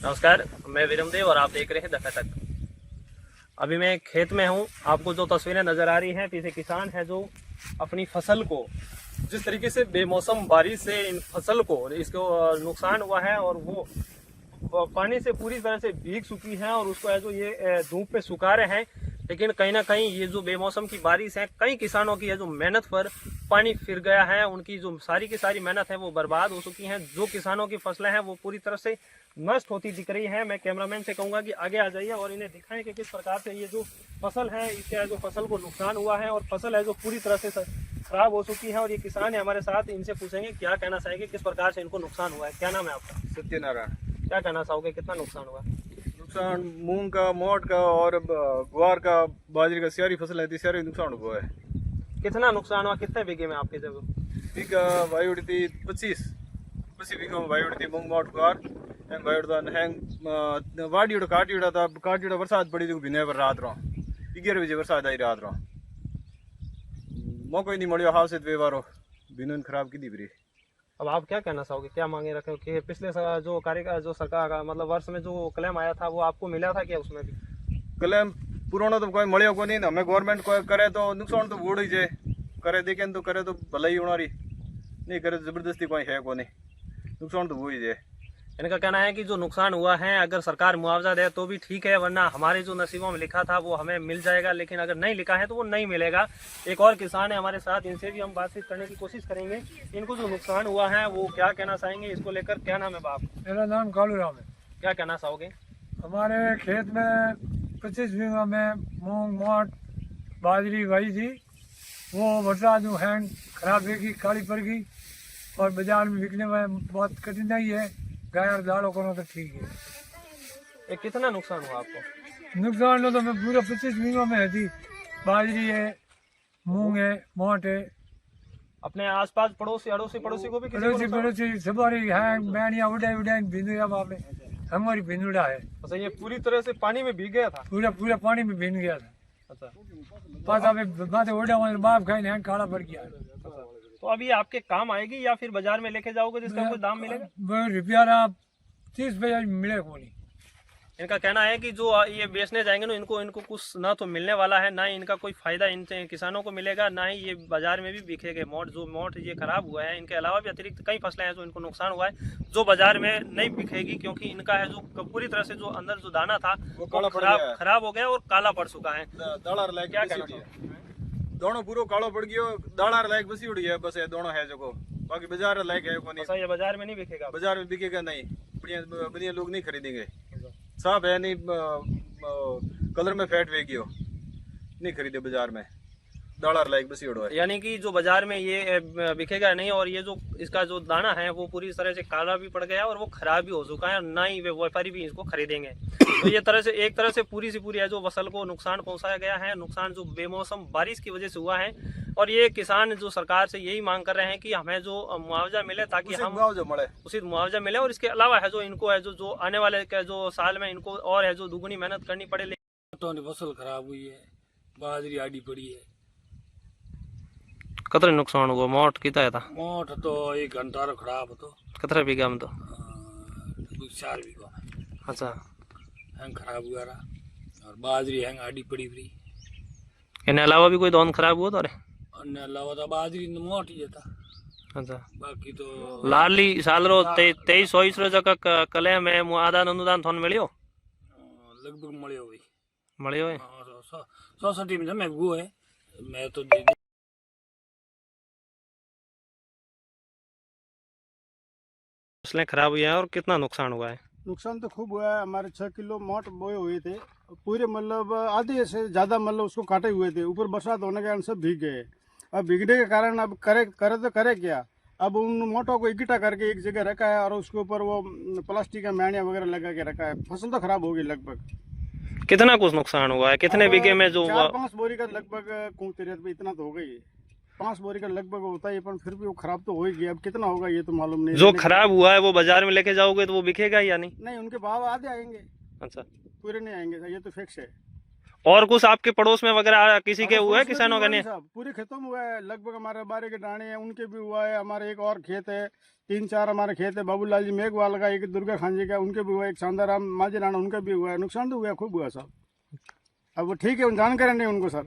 नमस्कार, मैं विरमदेव और आप देख रहे हैं द कटक। अभी मैं खेत में हूं। आपको जो तस्वीरें नजर आ रही हैं, पीछे किसान है जो अपनी फसल को जिस तरीके से बेमौसम बारिश से इन फसल को इसको नुकसान हुआ है और वो पानी से पूरी तरह से भीग चुकी है और उसको है जो ये धूप पे सुखा रहे हैं। लेकिन कहीं ना कहीं ये जो बेमौसम की बारिश है, कई किसानों की है जो मेहनत पर पानी फिर गया है। उनकी जो सारी की सारी मेहनत है वो बर्बाद हो चुकी है। जो किसानों की फसलें हैं वो पूरी तरह से नष्ट होती दिख रही है। मैं कैमरामैन से कहूंगा कि आगे आ जाइए और इन्हें दिखाएं कि किस प्रकार से ये जो फसल है इसके जो फसल को नुकसान हुआ है और फसल है जो पूरी तरह से खराब हो चुकी है। और ये किसान है हमारे साथ, इनसे पूछेंगे क्या कहना चाहेंगे, किस प्रकार से इनको नुकसान हुआ है। क्या नाम है आपका? सत्यनारायण। क्या कहना चाहोगे, कितना नुकसान हुआ? नुकसान मूंग का, मोट का और ग्वार का, बाजरे का, सारी फसल है, सारे नुकसान हुआ है। कितना नुकसान हुआ, कितने बीघे में आपके जब? बीघा वाई उड़ी थी 25 बीघा में वाई उड़ी थी मूंग मोट ग्वार हैंग वाई उड़ता हैंग वाड़ी उड़ा काटी उड़ा था। काटी उड़ा बरसात पड़ी थी भिने पर रात रहा 11 बजे बरसात आई रात रहा मौका ही नहीं मिलो हाथ से व्यवहारो भिन्न खराब की दी बरी। अब आप क्या कहना चाहोगे, क्या मांगे रखे हो कि पिछले जो कार्य का जो सरकार का मतलब वर्ष में जो क्लेम आया था वो आपको मिला था क्या? उसमें भी क्लेम पुराना तो कोई मिले को नहीं ना। हमें गवर्नमेंट को करे तो नुकसान तो वोड़ ही जाए, करे देखे तो करे तो भला ही होना रही, नहीं करे तो जबरदस्ती कोई है को नहीं, नुकसान तो वो ही जाए। इनका कहना है कि जो नुकसान हुआ है अगर सरकार मुआवजा दे तो भी ठीक है, वरना हमारे जो नसीबों में लिखा था वो हमें मिल जाएगा, लेकिन अगर नहीं लिखा है तो वो नहीं मिलेगा। एक और किसान है हमारे साथ, इनसे भी हम बातचीत करने की कोशिश करेंगे। इनको जो नुकसान हुआ है वो क्या कहना चाहेंगे इसको लेकर। क्या नाम है बाप? मेरा नाम कालू राम है। क्या कहना चाहोगे? हमारे खेत में 25 बीघा में मूंग मोट बाजरी वाई थी। वो बरसात जो है खराब होगी, काली पड़ गई और बाजार में बिकने में बहुत कठिनाई है। गाय और दालों करो तो ठीक है। ये कितना नुकसान हुआ आपको? नुकसान तो मैं पूरा 25 बीघा में है थी। बाजरी है, मूंग है, मोट है। अपने आसपास पड़ोसी अड़ोसी पड़ोसी को भी किसी को पड़ोसी नुकसान? पड़ोसी सवारी है, मैनिया उड़ाई उड़ाई भिंदुआ बाप हमारी भिंदुड़ा है। अच्छा, ये पूरी तरह से पानी में भीग गया था? पूरा पूरा पानी में भिन गया था। अच्छा, पाता में बातें उड़ा बाप खाई काला पड़ गया। तो अभी आपके काम आएगी या फिर बाजार में लेके जाओगे जिसका कुछ दाम मिलेगा? रुपया 30 मिले को नहीं। इनका कहना है कि जो ये बेचने जाएंगे ना, इनको कुछ ना तो मिलने वाला है, ना ही इनका कोई फायदा इनसे किसानों को मिलेगा, ना ही ये बाजार में भी बिकेंगे। मोट ये खराब हुआ है, इनके अलावा भी अतिरिक्त कई फसलें हैं जो इनको नुकसान हुआ है, जो बाजार में नहीं बिकेगी क्योंकि इनका है जो पूरी तरह से जो अंदर जो दाना था वो खराब हो गया और काला पड़ चुका है। क्या कहना? दोनों पूरा कालो पड़ गयो, दाना लायक बसी उड़ी है, बस ये दोनों है जो बाकी बाजार लायक है को नहीं। ये बाजार में नहीं बिकेगा? बाजार में बिकेगा नहीं, बढ़िया लोग नहीं खरीदेंगे। साफ है नहीं, कलर में फैट वे गयो, नहीं खरीदे बाजार में, दाना लायक बसी उड़ो है। यानी कि जो बाजार में ये बिकेगा नहीं और ये जो इसका जो दाना है वो पूरी तरह से काला भी पड़ गया और वो खराब भी हो चुका है और ना ही वे व्यापारी भी इसको खरीदेंगे। तो ये तरह से एक तरह से पूरी है जो फसल को नुकसान पहुंचाया गया है। नुकसान जो बेमौसम बारिश की वजह से हुआ है और ये किसान जो सरकार से यही मांग कर रहे हैं कि हमें जो मुआवजा मिले ताकि हम उचित मुआवजा मिले, और इसके अलावा है जो इनको है जो आने वाले जो साल में इनको और है जो दुगुनी मेहनत करनी पड़े। फसल खराब हुई है, बाजरी आड़ी पड़ी है। कितना नुकसान हुआ? मोट कितना था? मोट तो 1 घंटा खराब तो कितना बीघा में? तो 4 बीघा में। अच्छा, हैंग खराब हुआ रहा और बाजरी हैंग आड़ी पड़ी हुई। इनके अलावा भी कोई दोन खराब हुआ था? अन्य अलावा तो बाजरी मोट ही था। अच्छा, बाकी तो लाली साल रो 23-24 रो जगह कले में आदान अनुदान थोन मिलियो? लगभग मळ्यो भाई, मळियो है। 160 में मैं वो है, मैं तो फसलें खराब हुई हैं और कितना नुकसान हुआ है? नुकसान तो खूब हुआ है। हमारे 6 किलो मोट बोए हुए थे, पूरे मतलब आधे से ज़्यादा मतलब उसको काटे हुए थे। ऊपर बरसात होने के कारण सब भीग गए। अब भीगने के कारण अब करे तो करे क्या? अब उन मोटों को इकट्ठा करके एक जगह रखा है और उसके ऊपर वो प्लास्टिक का मैनिया वगैरह लगा के रखा है। फसल तो खराब होगी लगभग। कितना कुछ नुकसान हुआ है? कितने बीघे में? जो 4-5 बोरी का लगभग कुंतरियत में इतना तो हो गई। 5 बोरी का लगभग होता है, पर फिर भी वो खराब तो हो ही गया। अब कितना होगा ये तो मालूम नहीं। जो खराब हुआ है वो बाजार में लेके जाओगे तो वो बिकेगा या नहीं? नहीं, उनके भाव आधे आएंगे। अच्छा, पूरे नहीं आएंगे, ये तो फिक्स है। और कुछ आपके पड़ोस में वगैरह किसी के हुआ है किसानों का नहीं? पूरे खेतों में हुआ है, लगभग हमारे बारे के डाणे हैं उनके भी हुआ है। हमारे एक और खेत है, 3-4 हमारे खेत है, बाबूलाल जी मेघवाल का, एक दुर्गा खान जी का, उनके भी हुआ है, एक शांताराम माझी राणा उनका भी हुआ है। नुकसान तो हुआ, खूब हुआ सब। अब वो ठीक है, जानकारी नहीं उनको सर।